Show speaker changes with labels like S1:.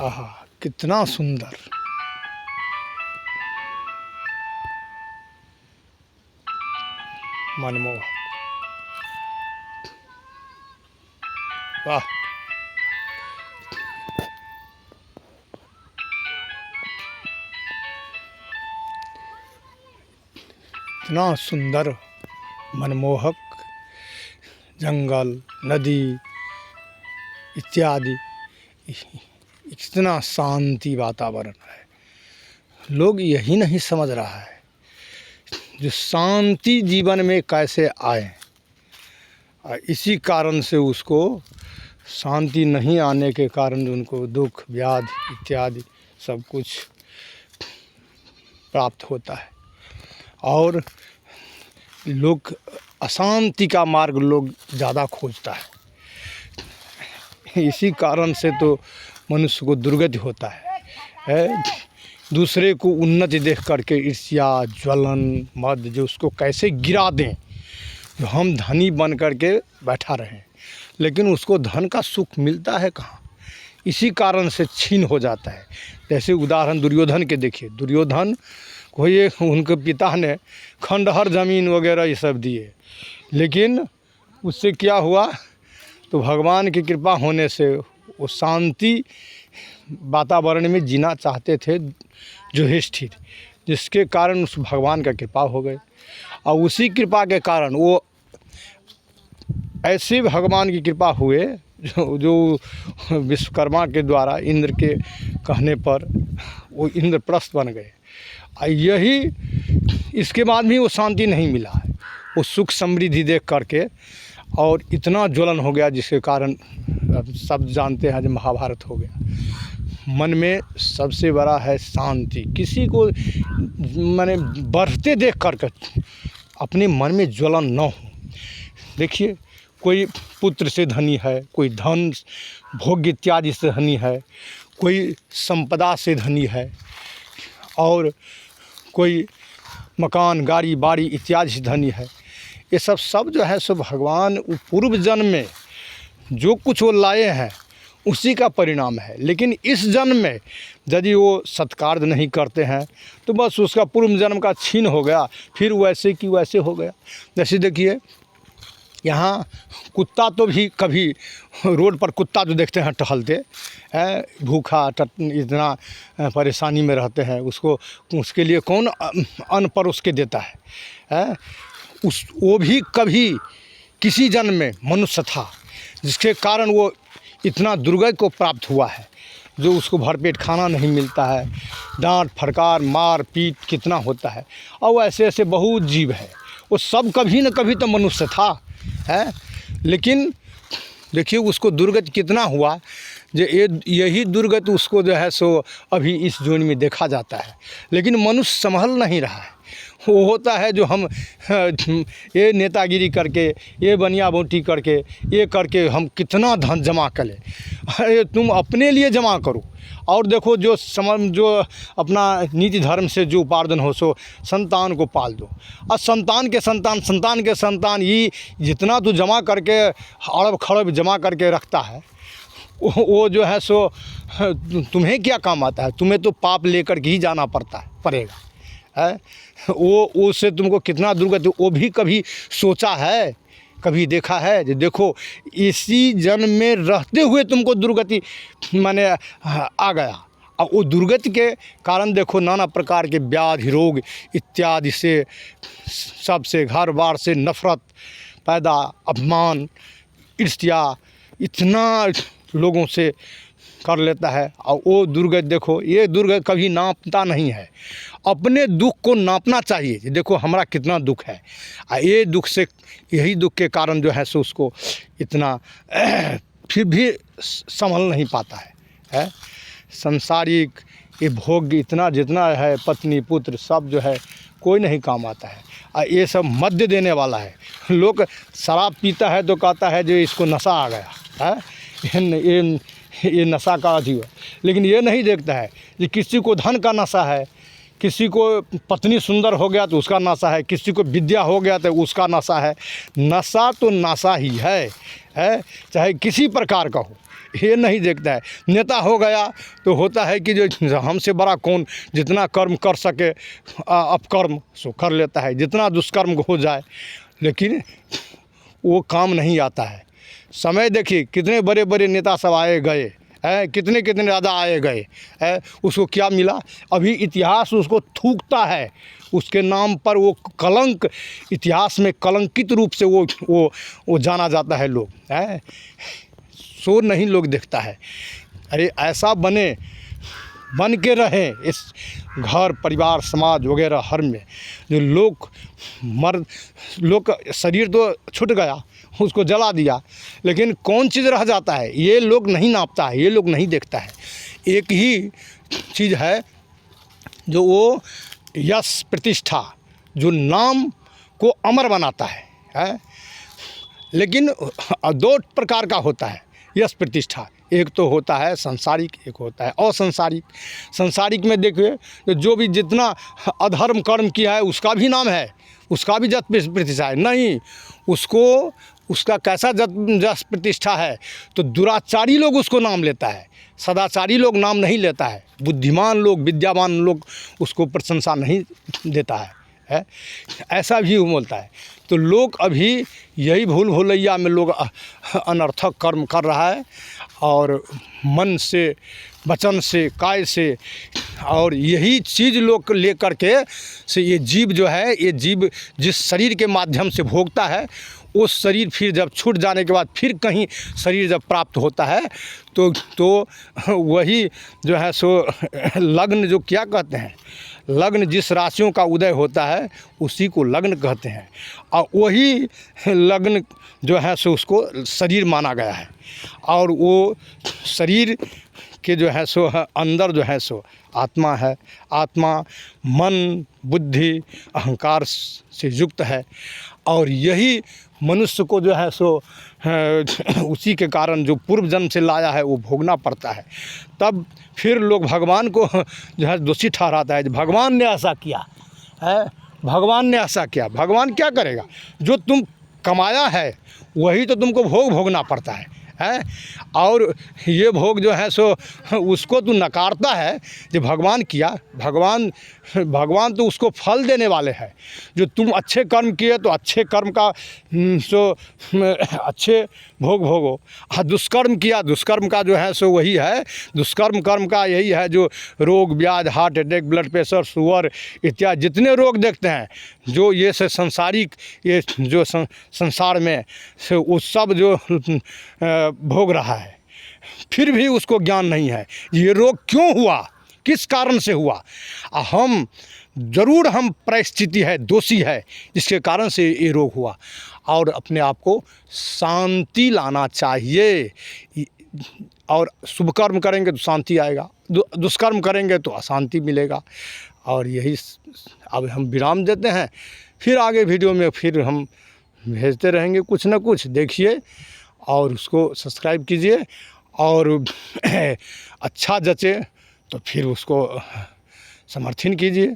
S1: आहा, कितना सुंदर। मनमोहक। वाह। इतना सुंदर मनमोहक जंगल, नदी इत्यादि, इतना शांति वातावरण है। लोग यही नहीं समझ रहा है जो शांति जीवन में कैसे आए। इसी कारण से उसको शांति नहीं आने के कारण उनको दुख व्याधि इत्यादि सब कुछ प्राप्त होता है। और लोग अशांति का मार्ग लोग ज़्यादा खोजता है। इसी कारण से तो मनुष्य को दुर्गति होता है। दूसरे को उन्नति देख करके ईर्ष्या, ज्वलन, मद जो उसको कैसे गिरा दें, जो हम धनी बन करके बैठा रहें, लेकिन उसको धन का सुख मिलता है कहाँ। इसी कारण से छीन हो जाता है। जैसे उदाहरण दुर्योधन के देखिए। दुर्योधन को ये उनके पिता ने खंडहर ज़मीन वगैरह ये सब दिए, लेकिन उससे क्या हुआ, तो भगवान की कृपा होने से वो शांति वातावरण में जीना चाहते थे युधिष्ठिर, जिसके कारण उस भगवान का कृपा हो गई। और उसी कृपा के कारण वो ऐसे भगवान की कृपा हुए जो विश्वकर्मा के द्वारा इंद्र के कहने पर वो इंद्रप्रस्थ बन गए। यही इसके बाद भी वो शांति नहीं मिला है। वो सुख समृद्धि देख करके और इतना ज्वलन हो गया, जिसके कारण अब सब जानते हैं जो महाभारत हो गया। मन में सबसे बड़ा है शांति। किसी को माने बढ़ते देख करके अपने मन में ज्वलन न हो। देखिए, कोई पुत्र से धनी है, कोई धन भोग्य इत्यादि से धनी है, कोई संपदा से धनी है, और कोई मकान गाड़ी बाड़ी इत्यादि से धनी है। ये सब जो है सो भगवान पूर्व जन्म में जो कुछ वो लाए हैं उसी का परिणाम है। लेकिन इस जन्म में यदि वो सत्कार्य नहीं करते हैं तो बस उसका पूर्व जन्म का छीन हो गया, फिर वैसे की वैसे हो गया। जैसे देखिए, यहाँ कुत्ता तो भी कभी रोड पर कुत्ता जो देखते हैं टहलते हैं, भूखा इतना परेशानी में रहते हैं, उसके लिए कौन अन्न परोस के देता है? वो भी कभी किसी जन्म में मनुष्य था, जिसके कारण वो इतना दुर्गति को प्राप्त हुआ है, जो उसको भरपेट खाना नहीं मिलता है, डांट फटकार मार पीट कितना होता है। और ऐसे ऐसे बहुत जीव है, वो सब कभी न कभी तो मनुष्य था है। लेकिन देखिए उसको दुर्गति कितना हुआ, जो यही दुर्गति उसको जो है सो अभी इस जोन में देखा जाता है। लेकिन मनुष्य संभल नहीं रहा है। वो होता है जो हम ये नेतागिरी करके, ये बनिया बोटी करके, ये करके हम कितना धन जमा कर लें। अरे तुम अपने लिए जमा करो, और देखो जो अपना नीति धर्म से जो उपार्जन हो सो संतान को पाल दो। और संतान के संतान ये जितना तू जमा करके अड़ब खड़ब जमा करके रखता है, वो जो है सो तुम्हें क्या काम आता है? तुम्हें तो पाप लेकर के ही जाना पड़ेगा है। वो उससे तुमको कितना दुर्गति, वो भी कभी सोचा है, कभी देखा है? जो देखो इसी जन्म में रहते हुए तुमको दुर्गति माने आ गया। और वो दुर्गति के कारण देखो नाना प्रकार के व्याधि रोग इत्यादि से, सबसे घर बार से नफरत पैदा, अपमान, ईर्ष्या इतना लोगों से कर लेता है। और वो दुर्गति देखो, ये दुर्गति कभी नापता नहीं है। अपने दुख को नापना चाहिए, देखो हमारा कितना दुख है। ये दुख से, यही दुख के कारण जो है सो उसको इतना फिर भी संभल नहीं पाता है। संसारिक ये भोग इतना जितना है, पत्नी पुत्र सब जो है कोई नहीं काम आता है। और ये सब मध्य देने वाला है। लोग शराब पीता है तो कहता है जो इसको नशा आ गया है, ये नशा का अधि है। लेकिन ये नहीं देखता है कि किसी को धन का नशा है, किसी को पत्नी सुंदर हो गया तो उसका नशा है, किसी को विद्या हो गया तो उसका नशा है। नशा तो नशा ही है चाहे किसी प्रकार का हो। ये नहीं देखता है। नेता हो गया तो होता है कि जो हमसे बड़ा कौन, जितना कर्म कर सके अपकर्म सो कर लेता है, जितना दुष्कर्म हो जाए, लेकिन वो काम नहीं आता है। समय देखिए कितने बड़े बड़े नेता सब आए गए हैं, कितने कितने राजा आए गए हैं, उसको क्या मिला? अभी इतिहास उसको थूकता है, उसके नाम पर वो कलंक, इतिहास में कलंकित रूप से वो जाना जाता है लोग हैं। सो नहीं लोग देखता है। अरे ऐसा बन के रहें इस घर परिवार समाज वगैरह हर में, जो लोग का शरीर तो छूट गया, उसको जला दिया, लेकिन कौन चीज़ रह जाता है ये लोग नहीं नापता है, ये लोग नहीं देखता है। एक ही चीज़ है जो वो यश प्रतिष्ठा, जो नाम को अमर बनाता है? लेकिन दो प्रकार का होता है यश प्रतिष्ठा। एक तो होता है संसारिक, एक होता है असंसारिक। संसारिक में देखिए जो भी जितना अधर्म कर्म किया है उसका भी नाम है, उसका भी यश प्रतिष्ठा है। नहीं, उसका कैसा यश प्रतिष्ठा है तो दुराचारी लोग उसको नाम लेता है, सदाचारी लोग नाम नहीं लेता है, बुद्धिमान लोग विद्यावान लोग उसको प्रशंसा नहीं देता है। ऐसा भी बोलता है। तो लोग अभी यही भूल भुलैया में लोग अनर्थक कर्म कर रहा है, और मन से, वचन से, काय से, और यही चीज़ लोग लेकर के से ये जीव जो है, ये जीव जिस शरीर के माध्यम से भोगता है, वो शरीर फिर जब छूट जाने के बाद फिर कहीं शरीर जब प्राप्त होता है तो वही जो है सो लग्न, जो क्या कहते हैं, लग्न जिस राशियों का उदय होता है उसी को लग्न कहते हैं, और वही लग्न जो है सो उसको शरीर माना गया है। और वो शरीर के जो है सो अंदर जो है सो आत्मा है। आत्मा मन बुद्धि अहंकार से युक्त है, और यही मनुष्य को जो है सो उसी के कारण जो पूर्व जन्म से लाया है वो भोगना पड़ता है। तब फिर लोग भगवान को जो है दोषी ठहराता है, भगवान ने ऐसा किया है, भगवान ने ऐसा किया। भगवान क्या करेगा? जो तुम कमाया है वही तो तुमको भोगना पड़ता है। और ये भोग जो है सो उसको तू नकारता है कि भगवान किया। भगवान तो उसको फल देने वाले हैं। जो तुम अच्छे कर्म किए तो अच्छे कर्म का सो अच्छे भोग भोगो, हाँ दुष्कर्म किया, दुष्कर्म का जो है सो वही है, दुष्कर्म कर्म का यही है जो रोग ब्याज, heart attack, blood pressure, sugar इत्यादि जितने रोग देखते हैं, जो ये से संसारिक, ये जो संसार में से वो सब जो भोग रहा है, फिर भी उसको ज्ञान नहीं है ये रोग क्यों हुआ, किस कारण से हुआ। हम ज़रूर हम प्रायश्चित है, दोषी है जिसके कारण से ये रोग हुआ, और अपने आप को शांति लाना चाहिए। और शुभ कर्म करेंगे तो शांति आएगा, दुष्कर्म करेंगे तो अशांति मिलेगा। और यही अब हम विराम देते हैं, फिर आगे वीडियो में फिर हम भेजते रहेंगे कुछ ना कुछ। देखिए और उसको सब्सक्राइब कीजिए, और अच्छा जचे तो फिर उसको समर्थन कीजिए।